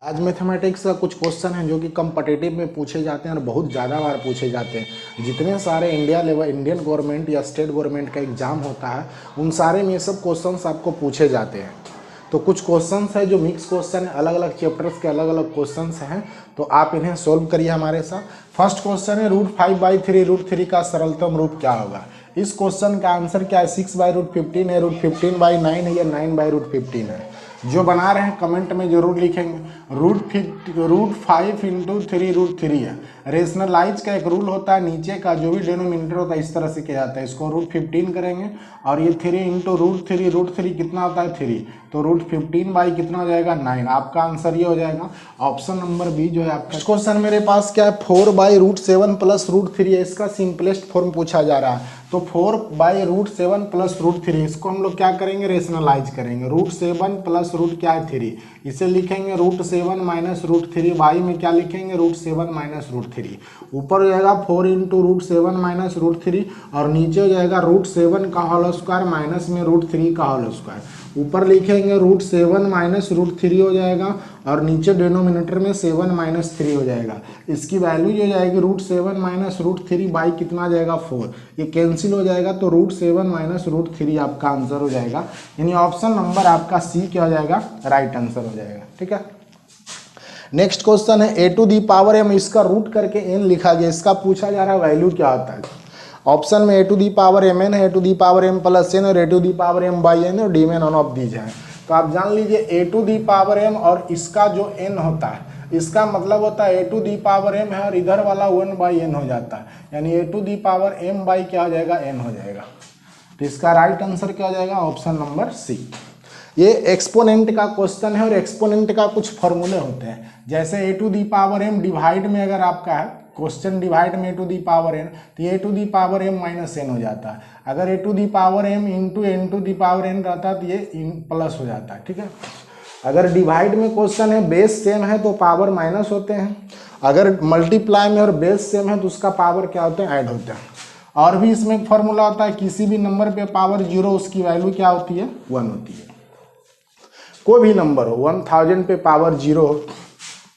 आज मैथमेटिक्स का कुछ क्वेश्चन हैं जो कि कम्पटिटिव में पूछे जाते हैं और बहुत ज़्यादा बार पूछे जाते हैं। जितने सारे इंडियन गवर्नमेंट या स्टेट गवर्नमेंट का एग्ज़ाम होता है उन सारे में ये सब क्वेश्चंस आपको पूछे जाते हैं। तो कुछ क्वेश्चंस है जो मिक्स क्वेश्चन है, अलग अलग चैप्टर्स के अलग अलग क्वेश्चंस हैं, तो आप इन्हें सोल्व करिए हमारे साथ। फर्स्ट क्वेश्चन है √5/3 √3 का सरलतम रूप क्या होगा। इस क्वेश्चन का आंसर क्या है? 6/√15 है, √15/9 है या 9/√15 है। जो बना रहे हैं कमेंट में जरूर लिखेंगे। √5 × 3 √3 है। रेशनलाइज का एक रूल होता है, नीचे का जो भी डिनोमिनेटर होता है इस तरह से किया जाता है। इसको √15 करेंगे और ये 3 × √3 कितना होता है 3, तो √15 कितना हो जाएगा 9। आपका आंसर ये हो जाएगा ऑप्शन नंबर बी जो है आपका। क्वेश्चन मेरे पास क्या है? 4/√7 + √3 है। इसका सिंपलेस्ट फॉर्म पूछा जा रहा है, तो 4/√7 + √3 इसको हम लोग क्या करेंगे? रेशनलाइज करेंगे। √7 + रूट क्या है 3, इसे लिखेंगे √7 - √3। बाई में क्या लिखेंगे? √7 - √3। ऊपर हो जाएगा 4 × √7 - √3 और नीचे हो जाएगा √7 का होल स्क्वायर माइनस में √3 का होल स्क्वायर। ऊपर लिखेंगे √7 - √3 हो जाएगा और नीचे डिनोमिनेटर में 7 - 3 हो जाएगा। इसकी वैल्यू जो जाएगी √7 - √3 बाई कितना आ जाएगा 4। ये कैंसिल हो जाएगा तो √7 - √3 आपका आंसर हो जाएगा। यानी ऑप्शन नंबर आपका सी क्या हो जाएगा? राइट आंसर हो जाएगा। ठीक है। नेक्स्ट क्वेश्चन है a⁴m। इसका रूट करके n लिखा गया। इसका पूछा जा रहा है वैल्यू क्या होता है। ऑप्शन में a⁴mn है, a⁴m + n और a⁴m/n और d में नॉन ऑफ दीज है। तो आप जान लीजिए a⁴m और इसका जो n होता है इसका मतलब होता है a⁴m है और इधर वाला 1/n हो जाता है, यानी a⁴m क्या हो जाएगा? n हो जाएगा। तो इसका राइट आंसर क्या हो जाएगा? Option number C. ये एक्सपोनेंट का क्वेश्चन है और एक्सपोनेंट का कुछ फॉर्मूले होते हैं। जैसे a⁴m डिवाइड में अगर आपका है क्वेश्चन डिवाइड में a⁴n तो ये a⁴m - n हो जाता है। अगर a⁴m × n रहता है तो ये प्लस हो जाता है। ठीक है। अगर डिवाइड में क्वेश्चन है बेस सेम है तो पावर माइनस होते हैं, अगर मल्टीप्लाई में और बेस सेम है तो उसका पावर क्या होते हैं? ऐड होते हैं। और भी इसमें एक फॉर्मूला होता है, किसी भी नंबर पे पावर 0 उसकी वैल्यू क्या होती है? 1 होती है। कोई भी नंबर हो, 1000 पे पावर 0 हो,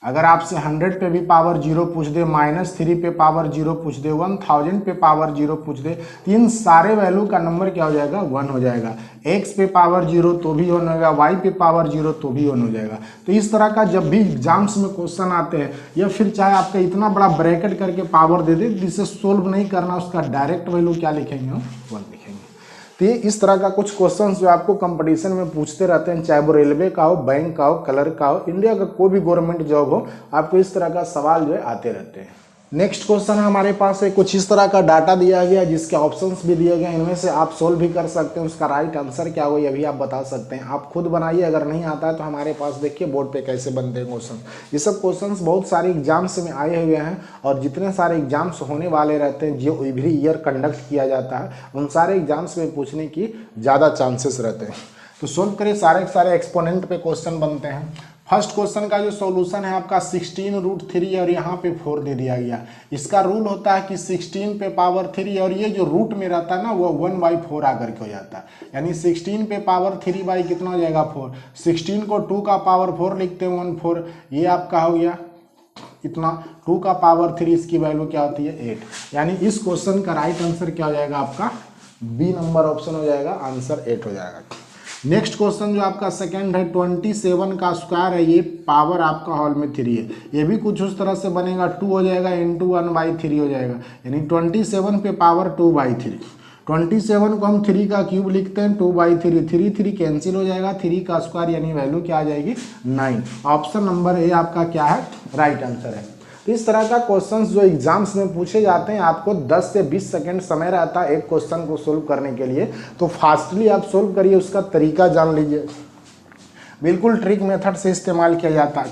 अगर आपसे 100 पे भी पावर 0 पूछ दे, -3 पे पावर 0 पूछ दे, 1000 पे पावर 0 पूछ दे, तो इन सारे वैल्यू का नंबर क्या हो जाएगा? 1 हो जाएगा। x पे पावर 0 तो भी 1 होगा, y पे पावर 0 तो भी 1 हो जाएगा। तो इस तरह का जब भी एग्जाम्स में क्वेश्चन आते हैं या फिर चाहे आपका इतना बड़ा ब्रैकेट करके पावर दे दे, जिसे सोल्व नहीं करना, उसका डायरेक्ट वैल्यू क्या लिखेंगे? हम 1 लिखेंगे। तो ये इस तरह का कुछ क्वेश्चंस जो आपको कंपटीशन में पूछते रहते हैं, चाहे वो रेलवे का हो, बैंक का हो, कलर का हो, इंडिया का कोई भी गवर्नमेंट जॉब हो, आपको इस तरह का सवाल जो है आते रहते हैं। नेक्स्ट क्वेश्चन हमारे पास है कुछ इस तरह का डाटा दिया गया जिसके ऑप्शंस भी दिए गए, इनमें से आप सोल्व भी कर सकते हैं। उसका राइट आंसर क्या हो ये भी आप बता सकते हैं। आप खुद बनाइए, अगर नहीं आता है तो हमारे पास देखिए बोर्ड पे कैसे बनते हैं क्वेश्चन। ये सब क्वेश्चंस बहुत सारे एग्जाम्स में आए हुए हैं और जितने सारे एग्जाम्स होने वाले रहते हैं जो एवरी ईयर कंडक्ट किया जाता है, उन सारे एग्जाम्स में पूछने की ज़्यादा चांसेस रहते हैं। तो सोल्व करिए, सारे के सारे एक्सपोनेंट पे क्वेश्चन बनते हैं। फर्स्ट क्वेश्चन का जो सॉल्यूशन है आपका 16 √3 और यहाँ पे 4 दे दिया गया। इसका रूल होता है कि 16 पे पावर 3 और ये जो रूट में रहता है ना वो 1/4 आकर के हो जाता है, यानी 16 पे पावर 3 बाई कितना हो जाएगा 4। 16 को 2 का पावर 4 लिखते हैं 14, ये आपका हो गया इतना। 2 का पावर 3 इसकी वैल्यू क्या होती है 8, यानी इस क्वेश्चन का राइट आंसर क्या हो जाएगा? आपका बी नंबर ऑप्शन हो जाएगा, आंसर 8 हो जाएगा। नेक्स्ट क्वेश्चन जो आपका सेकंड है 27 का स्क्वायर है, ये पावर आपका हॉल में 3 है। ये भी कुछ उस तरह से बनेगा, 2 हो जाएगा × 1/3 हो जाएगा, यानी 27 पे पावर 2/3। 27 को हम 3 का क्यूब लिखते हैं 2/3, 3 कैंसिल हो जाएगा, 3 का स्क्वायर यानी वैल्यू क्या आ जाएगी 9। ऑप्शन नंबर ए आपका क्या है? राइट आंसर है। तो इस तरह का क्वेश्चंस जो एग्जाम्स में पूछे जाते हैं, आपको 10 से 20 सेकंड समय रहता है एक क्वेश्चन को सोल्व करने के लिए, तो फास्टली आप सोल्व करिए। उसका तरीका जान लीजिए, बिल्कुल ट्रिक मेथड से इस्तेमाल किया जाता है।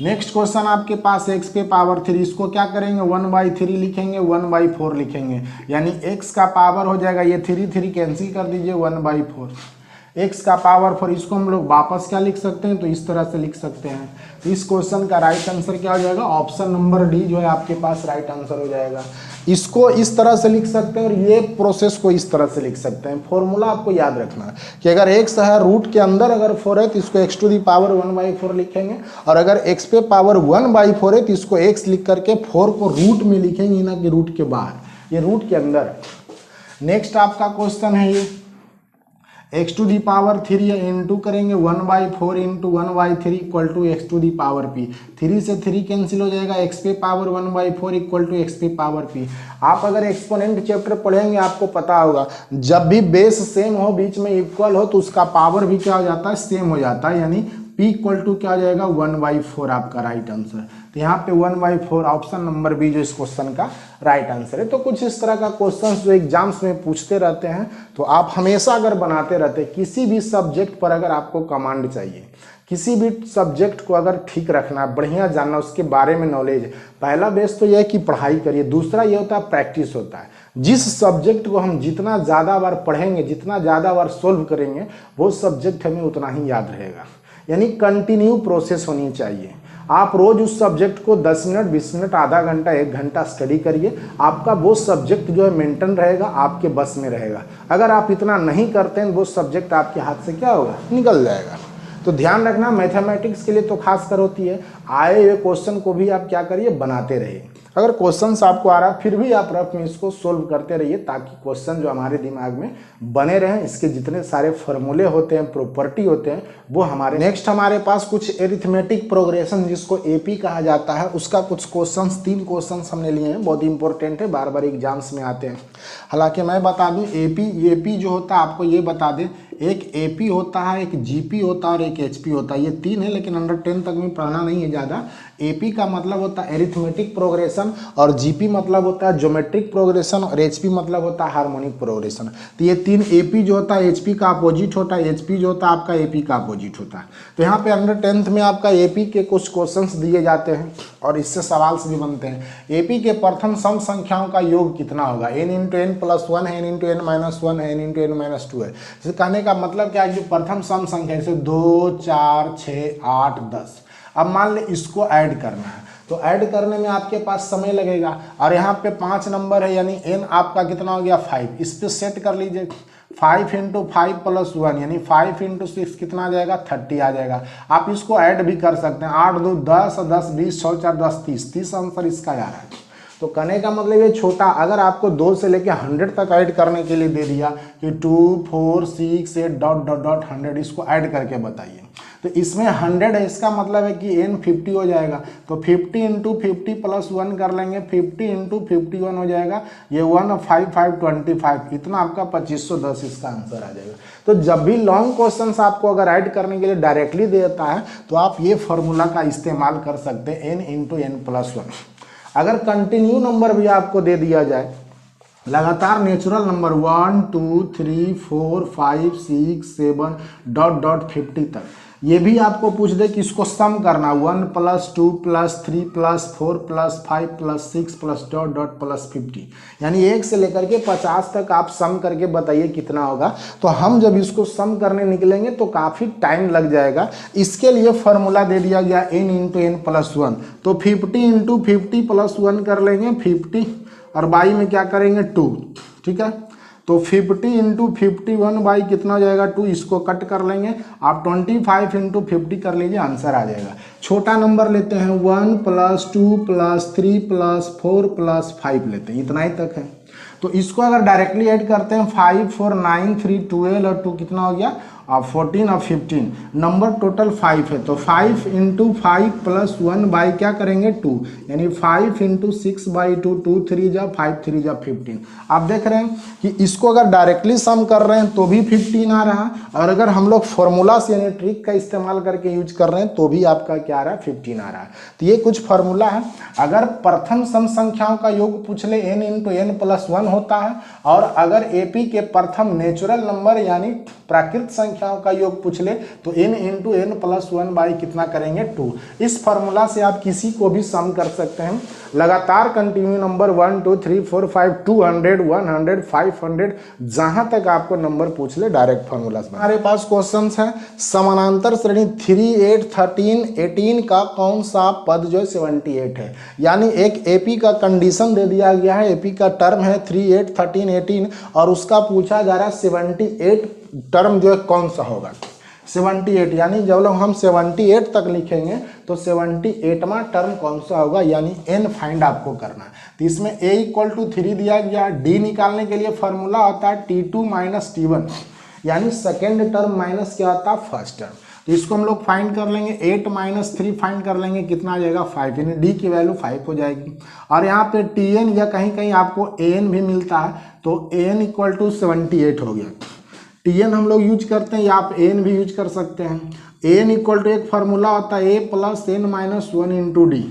नेक्स्ट क्वेश्चन आपके पास x पे पावर 3, इसको क्या करेंगे 1/3 लिखेंगे, 1/4 लिखेंगे, यानी x का पावर हो जाएगा, ये 3 कैंसिल कर दीजिए 1/4, x का पावर 4। इसको हम लोग वापस क्या लिख सकते हैं? तो इस तरह से लिख सकते हैं। तो इस क्वेश्चन का राइट आंसर क्या हो जाएगा? ऑप्शन नंबर डी जो है आपके पास राइट आंसर हो जाएगा। इसको इस तरह से लिख सकते हैं और ये प्रोसेस को इस तरह से लिख सकते हैं। फॉर्मूला आपको याद रखना है कि अगर x है रूट के अंदर अगर 4 है तो इसको x टू दी पावर 1/4 लिखेंगे, और अगर x पे पावर 1/4 है तो इसको x लिख करके 4 को रूट में लिखेंगे, ना कि रूट के बाहर, ये रूट के अंदर। नेक्स्ट आपका क्वेश्चन है ये x to the power 3 into करेंगे 1/4 into 1/3 equal to x to the power p। 3 से 3 कैंसिल हो जाएगा, x पे पावर 1/4 इक्वल टू x पे पावर p। आप अगर एक्सपोनेंट चैप्टर पढ़ेंगे आपको पता होगा, जब भी बेस सेम हो, बीच में इक्वल हो, तो उसका पावर भी क्या हो जाता है, सेम हो जाता है, यानी p इक्वल टू क्या हो जाएगा 1/4 आपका राइट आंसर। तो यहाँ पे 1/4 ऑप्शन नंबर बी जो इस क्वेश्चन का राइट आंसर है। तो कुछ इस तरह का क्वेश्चन जो एग्जाम्स में पूछते रहते हैं, तो आप हमेशा अगर बनाते रहते, किसी भी सब्जेक्ट पर अगर आपको कमांड चाहिए, किसी भी सब्जेक्ट को अगर ठीक रखना, बढ़िया जानना, उसके बारे में नॉलेज, पहला बेस तो यह है कि पढ़ाई करिए, दूसरा ये होता है प्रैक्टिस होता है। जिस सब्जेक्ट को हम जितना ज़्यादा बार पढ़ेंगे, जितना ज़्यादा बार सोल्व करेंगे, वो सब्जेक्ट हमें उतना ही याद रहेगा। यानी कंटिन्यू प्रोसेस होनी चाहिए। आप रोज उस सब्जेक्ट को 10 मिनट, 20 मिनट, आधा घंटा, 1 घंटा स्टडी करिए, आपका वो सब्जेक्ट जो है मेंटेन रहेगा, आपके बस में रहेगा। अगर आप इतना नहीं करते हैं, वो सब्जेक्ट आपके हाथ से क्या होगा, निकल जाएगा। तो ध्यान रखना, मैथमेटिक्स के लिए तो खास कर होती है, आए हुए क्वेश्चन को भी आप क्या करिए, बनाते रहिए। अगर क्वेश्चंस आपको आ रहा है फिर भी आप रफ में इसको सोल्व करते रहिए, ताकि क्वेश्चन जो हमारे दिमाग में बने रहें, इसके जितने सारे फॉर्मूले होते हैं, प्रॉपर्टी होते हैं, वो हमारे। नेक्स्ट हमारे पास कुछ एरिथमेटिक प्रोग्रेशन जिसको एपी कहा जाता है, उसका कुछ क्वेश्चंस, 3 क्वेश्चंस हमने लिए हैं, बहुत इंपॉर्टेंट है, बार बार एग्जाम्स में आते हैं। हालांकि मैं बता दूं, एपी जो होता है, आपको ये बता दें, एक एपी होता है, एक जीपी होता है और एक एचपी होता है। ये 3 है, लेकिन अंडर 10 तक में पढ़ना नहीं है ज़्यादा। एपी का मतलब होता है एरिथमेटिक प्रोग्रेशन, और जीपी मतलब होता है ज्योमेट्रिक प्रोग्रेशन, और एचपी मतलब होता है हार्मोनिक प्रोग्रेशन। तो ये 3, एपी जो होता है एचपी का अपोजिट होता है, एचपी जो होता है आपका एपी का अपोजिट होता है। तो यहाँ पे अंडर 10th में आपका एपी के कुछ क्वेश्चंस दिए जाते हैं और इससे सवाल भी बनते हैं। एपी के प्रथम सम संख्याओं का योग कितना होगा, n इंटू एन प्लस 1 है, n इंटू एन माइनस 1 है, n इंटू एन माइनस 2 है। जैसे कहने का मतलब क्या है, जो प्रथम सम संख्या जैसे 2, 4, 6, 8, 10, अब मान ले इसको ऐड करना है, तो ऐड करने में आपके पास समय लगेगा, और यहाँ पे 5 नंबर है, यानी n आपका कितना हो गया 5। इस पे सेट कर लीजिए, 5 इंटू 5 प्लस 1 यानी 5 इंटू 6 कितना आ जाएगा, 30 आ जाएगा। आप इसको ऐड भी कर सकते हैं, 8 2 10, 10 20, 6 4 10 30 आंसर इसका आ रहा है। तो कहने का मतलब ये छोटा, अगर आपको 2 से लेके 100 तक ऐड करने के लिए दे दिया कि 2 4 6 8 डॉट डॉट डॉट 100, इसको ऐड करके बताइए, तो इसमें 100 है, इसका मतलब है कि n 50 हो जाएगा। तो 50 इंटू 50 प्लस 1 कर लेंगे, 50 इंटू 51 हो जाएगा, ये 1 और 5 5 25, इतना आपका 2510 इसका आंसर आ जाएगा। तो जब भी लॉन्ग क्वेश्चंस आपको अगर ऐड करने के लिए डायरेक्टली देता है, तो आप ये फॉर्मूला का इस्तेमाल कर सकते हैं, n इंटू एन प्लस 1। अगर कंटिन्यू नंबर भी आपको दे दिया जाए, लगातार नेचुरल नंबर 1 2 3 4 5 6 7 डॉट डॉट 50 तक, ये भी आपको पूछ दे कि इसको सम करना, 1 plus 2 plus 3 plus 4 plus 5 plus 6 plus dot dot plus 50, यानी 1 से लेकर के 50 तक आप सम करके बताइए कितना होगा। तो हम जब इसको सम करने निकलेंगे तो काफ़ी टाइम लग जाएगा। इसके लिए फॉर्मूला दे दिया गया n इंटू एन प्लस 1, तो 50 इंटू 50 प्लस 1 कर लेंगे 50, और बाई में क्या करेंगे 2, ठीक है। तो 50 इंटू 51 बाई कितना हो जाएगा 2, इसको कट कर लेंगे, आप 25 इंटू 50 कर लीजिए, आंसर आ जाएगा। छोटा नंबर लेते हैं, 1 प्लस 2 प्लस 3 प्लस 4 प्लस 5 लेते हैं, इतना ही तक है। तो इसको अगर डायरेक्टली ऐड करते हैं, 5 4 9 3 12 और 2 कितना हो गया, 14 और 15, नंबर टोटल 5 है। तो 5 इंटू 5 प्लस 1 बाई क्या करेंगे 2, यानी 5 इंटू 6 बाई 2, 2 3 जा 5 3 जा 15। आप देख रहे हैं कि इसको अगर डायरेक्टली सम कर रहे हैं तो भी 15 आ रहा, और अगर हम लोग फॉर्मूला से यानी ट्रिक का इस्तेमाल करके यूज कर रहे हैं तो भी आपका क्या आ रहा है 15 आ रहा है। तो ये कुछ फॉर्मूला है। अगर प्रथम सम संख्याओं का योग पूछ ले, n इंटू एन प्लस 1 होता है, और अगर एपी के प्रथम नेचुरल नंबर यानी प्राकृत संख्या संख्याओं का योग पूछ ले तो n into n plus 1 by कितना करेंगे 2। इस फॉर्मूला से आप किसी को भी सम कर सकते हैं। लगातार कंटिन्यू नंबर 1 2 3 4 5 200 100 500 जहां तक आपको नंबर पूछ ले डायरेक्ट फॉर्मूला से। हमारे पास क्वेश्चंस हैं समानांतर श्रेणी 3 8 13 18 का कौन सा पद जो 78 है, यानी एक एपी का कंडीशन दे दिया गया है, एपी का टर्म है 3 8 13 18 और उसका पूछा जा रहा है 78 टर्म जो है कौन सा होगा 78, यानी जब लोग हम 78 तक लिखेंगे तो 78वां टर्म कौन सा होगा, यानी n फाइंड आपको करना है। तो इसमें a इक्वल टू 3 दिया गया, d निकालने के लिए फॉर्मूला होता है t2 माइनस t1, यानी सेकेंड टर्म माइनस क्या होता है फर्स्ट टर्म। तो इसको हम लोग फाइंड कर लेंगे, 8 माइनस 3 फाइंड कर लेंगे, कितना आ जाएगा 5, यानी d की वैल्यू 5 हो जाएगी। और यहाँ पे tn या कहीं कहीं आपको an भी मिलता है तो an इक्वल टू 78 हो गया। tn हम लोग यूज करते हैं या आप an भी यूज कर सकते हैं। an इक्वल टू एक फार्मूला होता है a plus n minus 1 into D.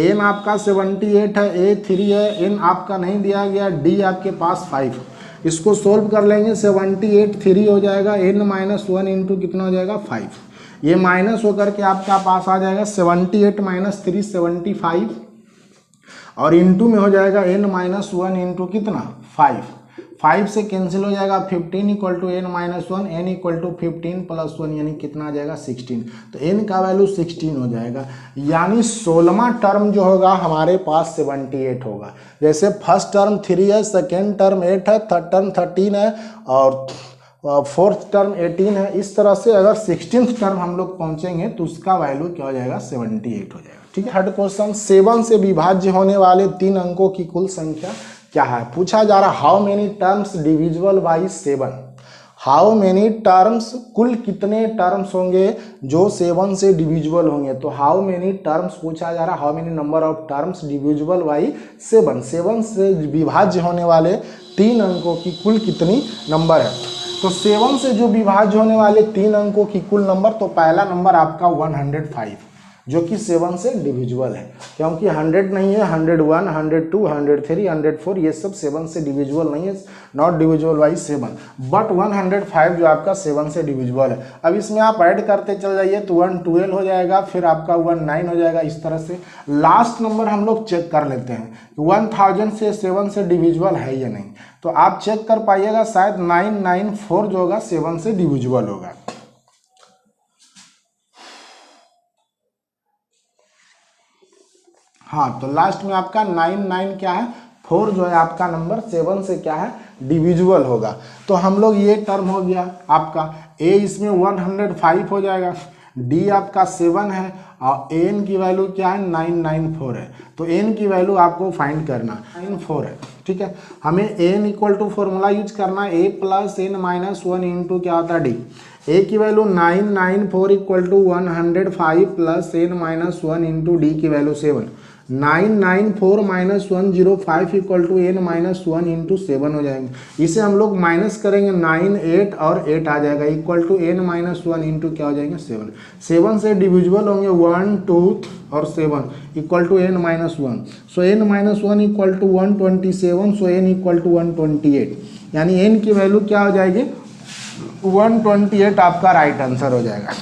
n आपका 78 है, a 3 है, n आपका नहीं दिया गया, d आपके पास 5। इसको सोल्व कर लेंगे, 78 3 हो जाएगा, n माइनस 1 इंटू कितना हो जाएगा 5। ये माइनस होकर के आपका पास आ जाएगा 78 माइनस 3 75 और इंटू में हो जाएगा n माइनस 1 इंटू कितना 5 से कैंसिल हो जाएगा 15 equal to n minus 1, n equal to 15 plus 1 यानी कितना आ जाएगा 16। तो n का वैल्यू 16 हो जाएगा, यानी 16वां टर्म जो होगा हमारे पास 78 होगा। जैसे फर्स्ट टर्म 3 है, सेकेंड टर्म 8 है, थर्ड टर्म 13 है और फोर्थ टर्म 18 है। इस तरह से अगर 16th टर्म हम लोग पहुंचेंगे तो उसका वैल्यू क्या हो जाएगा 78 हो जाएगा। ठीक है। थर्ड क्वेश्चन, 7 से विभाज्य होने वाले 3 अंकों की कुल संख्या क्या है। पूछा जा रहा how many terms divisible by 7, how many terms, कुल कितने टर्म्स होंगे जो 7 से डिविजिबल होंगे। तो हाउ मेनी टर्म्स पूछा जा रहा, how many number of terms divisible by 7, 7 से विभाज्य होने वाले 3 अंकों की कुल कितनी नंबर है। तो 7 से जो विभाज्य होने वाले 3 अंकों की कुल नंबर, तो पहला नंबर आपका 105 जो कि 7 से डिविजिबल है, क्योंकि 100 नहीं है, 101 102 103 104 ये सब 7 से डिविजिबल नहीं है, नॉट डिविजिबल बाई 7, बट 105 जो आपका 7 से डिविजिबल है। अब इसमें आप ऐड करते चल जाइए तो 112 हो जाएगा, फिर आपका 19 हो जाएगा। इस तरह से लास्ट नंबर हम लोग चेक कर लेते हैं 1000 से 7 से डिविजिबल है या नहीं। तो आप चेक कर पाइएगा, शायद 994 जो होगा 7 से डिविजिबल होगा। हाँ, तो लास्ट में आपका 99 क्या है 4 जो है आपका नंबर 7 से क्या है डिविजिबल होगा। तो हम लोग ये टर्म हो गया आपका, a इसमें 105 हो जाएगा, d आपका 7 है और n की वैल्यू क्या है 994 है। तो n की वैल्यू आपको फाइंड करना 94 है। ठीक है, हमें n equal to formula use करना है a plus n minus 1 into क्या होता है d। a की value 994 equal to 105 plus n minus 1 into d की value 7। 994 minus 105 equal to n minus 1 into 7 हो जाएंगे। इसे हम लोग माइनस करेंगे 9 8 और 8 आ जाएगा equal to n minus 1 into क्या हो जाएंगे 7। 7 से डिविजिबल होंगे 1 2 और 7 equal to n minus 1। So n minus 1 equal to 127, so n equal to 128, यानी n की वैल्यू क्या हो जाएगी 128 आपका राइट आंसर हो जाएगा।